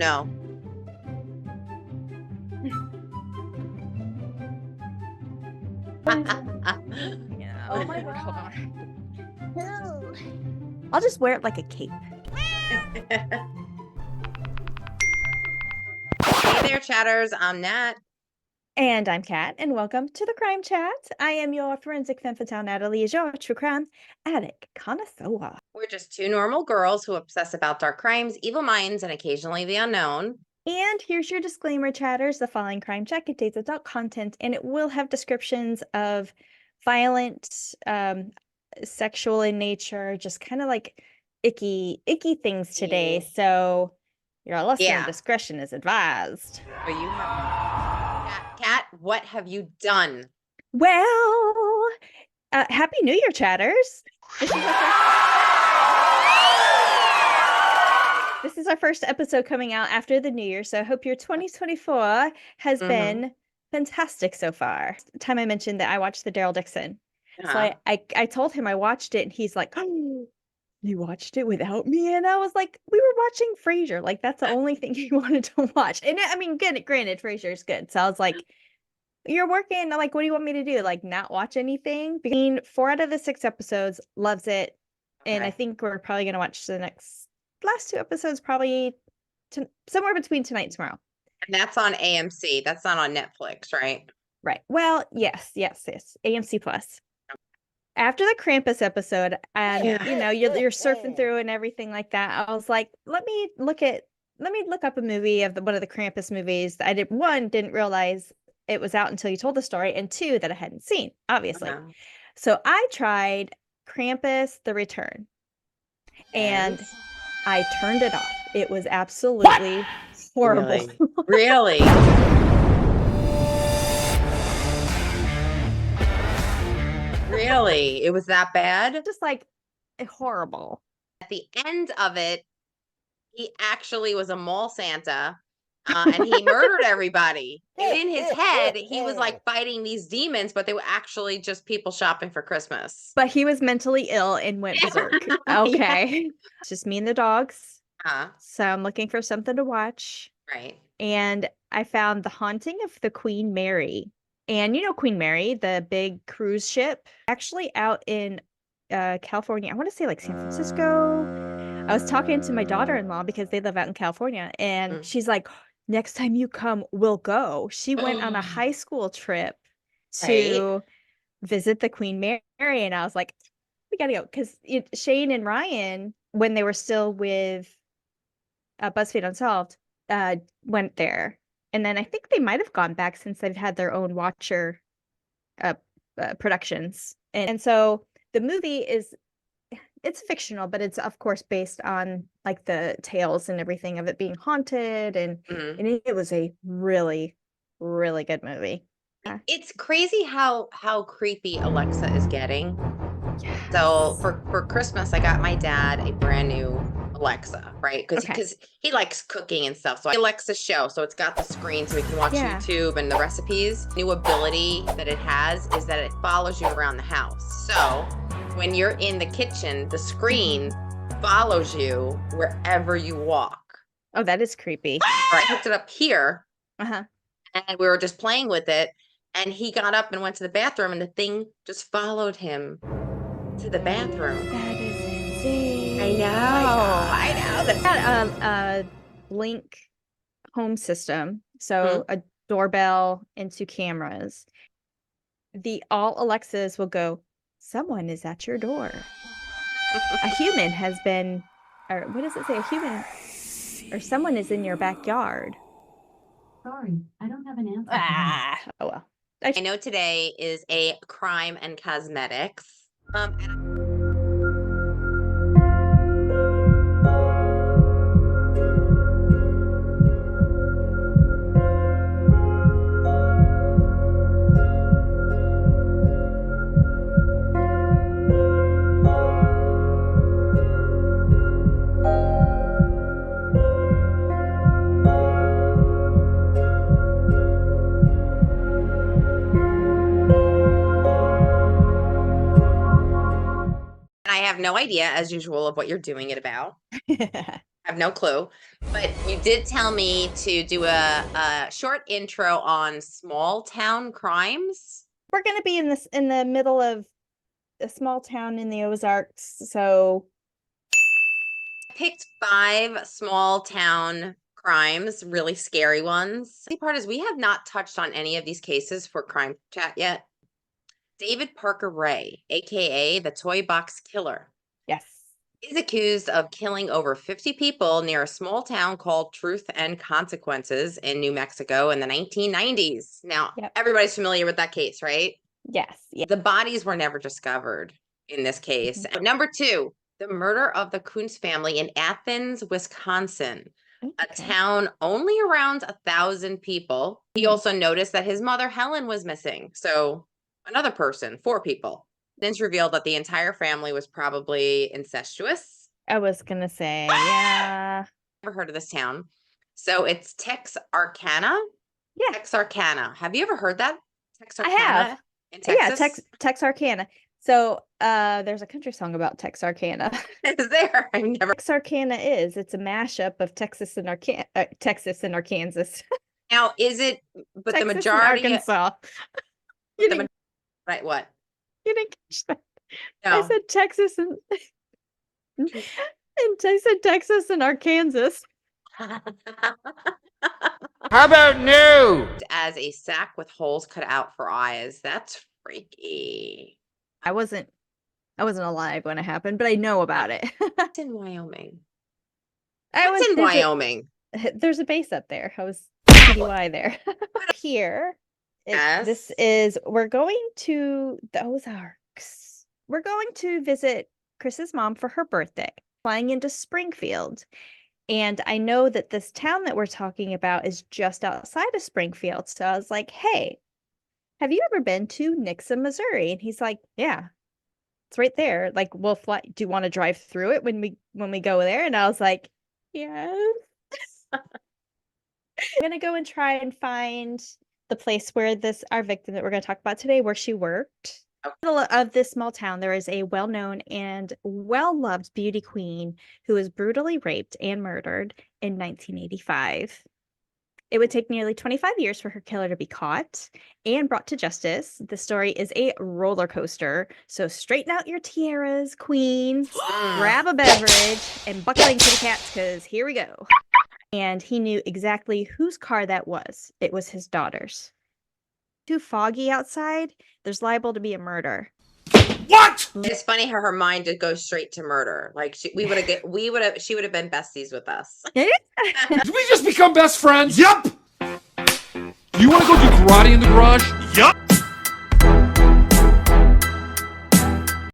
no. Yeah. Oh my Hold God. on. I'll just wear it like a cape. Hey there, chatters. I'm Nat. And I'm Kat, and welcome to the Crime Chat. I am your forensic femme fatale, Natalie, is your true crime addict connoisseur. We're just two normal girls who obsess about dark crimes, evil minds, and occasionally the unknown. And here's your disclaimer, chatters. The following crime chat contains adult content, and it will have descriptions of violent, sexual in nature, just kind of like icky things today. Yeah. So your listener Yeah. discretion is advised. But you have Kat, what have you done? Well, Happy New Year, chatters. This is our first episode coming out after the New Year, so I hope your 2024 has been fantastic so far. The time I mentioned that I watched the Daryl Dixon. So I told him I watched it, and he's like, "Oh, you watched it without me?" And I was like, "We were watching Frasier. Like, that's the only thing he wanted to watch." And I mean, granted, Frasier's good. So I was like, "You're working. Like, what do you want me to do? Like, not watch anything?" I mean, 4 out of the 6 episodes, loves it. And I think we're probably going to watch the last 2 episodes probably somewhere between tonight and tomorrow. And that's on AMC. That's not on Netflix, right? Right. Well, yes. AMC Plus. After the Krampus episode, and you're surfing through and everything like that, I was like, let me look up a movie of one of the Krampus movies that I didn't realize it was out until you told the story, and 2 that I hadn't seen, obviously. So I tried Krampus: The Return, and I turned it off. It was absolutely horrible. Really? Really? It was that bad? Just like horrible. At the end of it, he actually was a mall Santa, and he murdered everybody. And in his head, he was like fighting these demons, but they were actually just people shopping for Christmas. But he was mentally ill and went berserk. Okay. It's just me and the dogs. So I'm looking for something to watch. Right. And I found The Haunting of the Queen Mary. And you know Queen Mary, the big cruise ship, actually out in California. I want to say like San Francisco. I was talking to my daughter-in-law because they live out in California, and she's like, "Next time you come, we'll go." She went on a high school trip to visit the Queen Mary, and I was like, we gotta go, because Shane and Ryan, when they were still with BuzzFeed Unsolved, went there. And then I think they might have gone back since they've had their own Watcher productions. And so the movie it's fictional, but it's of course based on like the tales and everything of it being haunted. And it was a really, really good movie. It's crazy how creepy Alexa is getting. Yes. So for Christmas, I got my dad a brand new Alexa, right? Because he likes cooking and stuff. So Alexa show, so it's got the screen so we can watch YouTube and the recipes. New ability that it has is that it follows you around the house. So when you're in the kitchen, the screen follows you wherever you walk. Oh, that is creepy. I hooked it up here, and we were just playing with it, and he got up and went to the bathroom, and the thing just followed him to the bathroom. That is insane. I know. They've got a Blink home system, so a doorbell and 2 cameras. All Alexas will go, "Someone is at your door." A human has been, or what does it say? A human or someone is in your backyard. Sorry, I don't have an answer. Oh well. I know today is a crime and cosmetics. I have no idea, as usual, of what you're doing it about. have no clue. But you did tell me to do a short intro on small town crimes. We're gonna be in the middle of a small town in the Ozarks, so I picked 5 small town crimes, really scary ones. The part is we have not touched on any of these cases for Crime Chat yet. David Parker Ray, aka the Toy Box Killer, yes. is accused of killing over 50 people near a small town called Truth and Consequences in New Mexico in the 1990s. Now, everybody's familiar with that case, right? Yes. The bodies were never discovered in this case. Number 2, the murder of the Kuntz family in Athens, Wisconsin, a town only around 1,000 people. He also noticed that his mother, Helen, was missing. So another person, 4 people. It's revealed that the entire family was probably incestuous. I was gonna say, yeah. Never heard of this town. So it's Texarkana? Yeah. Texarkana. Have you ever heard that? Texarkana I have. In Texas? Yeah, Texarkana. So there's a country song about Texarkana. Is there? I've never. Texarkana it's a mashup of Texas and Arkansas. Now, is it, but Texas the majority and Arkansas. Right, what? You didn't catch that. No. I said Texas and I said Texas and Arkansas. How about no? As a sack with holes cut out for eyes. That's freaky. I wasn't alive when it happened, but I know about it. It's in Wyoming. What's in Wyoming? There's a base up there. I was TDY there. Here, we're going to the Ozarks. We're going to visit Chris's mom for her birthday, flying into Springfield. And I know that this town that we're talking about is just outside of Springfield. So I was like, hey, have you ever been to Nixa, Missouri? And he's like, yeah, it's right there. Like, we'll fly. Do you want to drive through it when we go there? And I was like, yes. I'm going to go and try and find the place where our victim that we're going to talk about today, where she worked. In the middle of this small town, there is a well-known and well-loved beauty queen who was brutally raped and murdered in 1985. It would take nearly 25 years for her killer to be caught and brought to justice. The story is a roller coaster, so straighten out your tiaras, queens, grab a beverage, and buckle in kitty cats, because here we go. And he knew exactly whose car that was. It was his daughter's. Too foggy outside, there's liable to be a murder. What? It's funny how her mind did go straight to murder. Like she would have been besties with us. Did we just become best friends? Yep. Do you want to go do karate in the garage?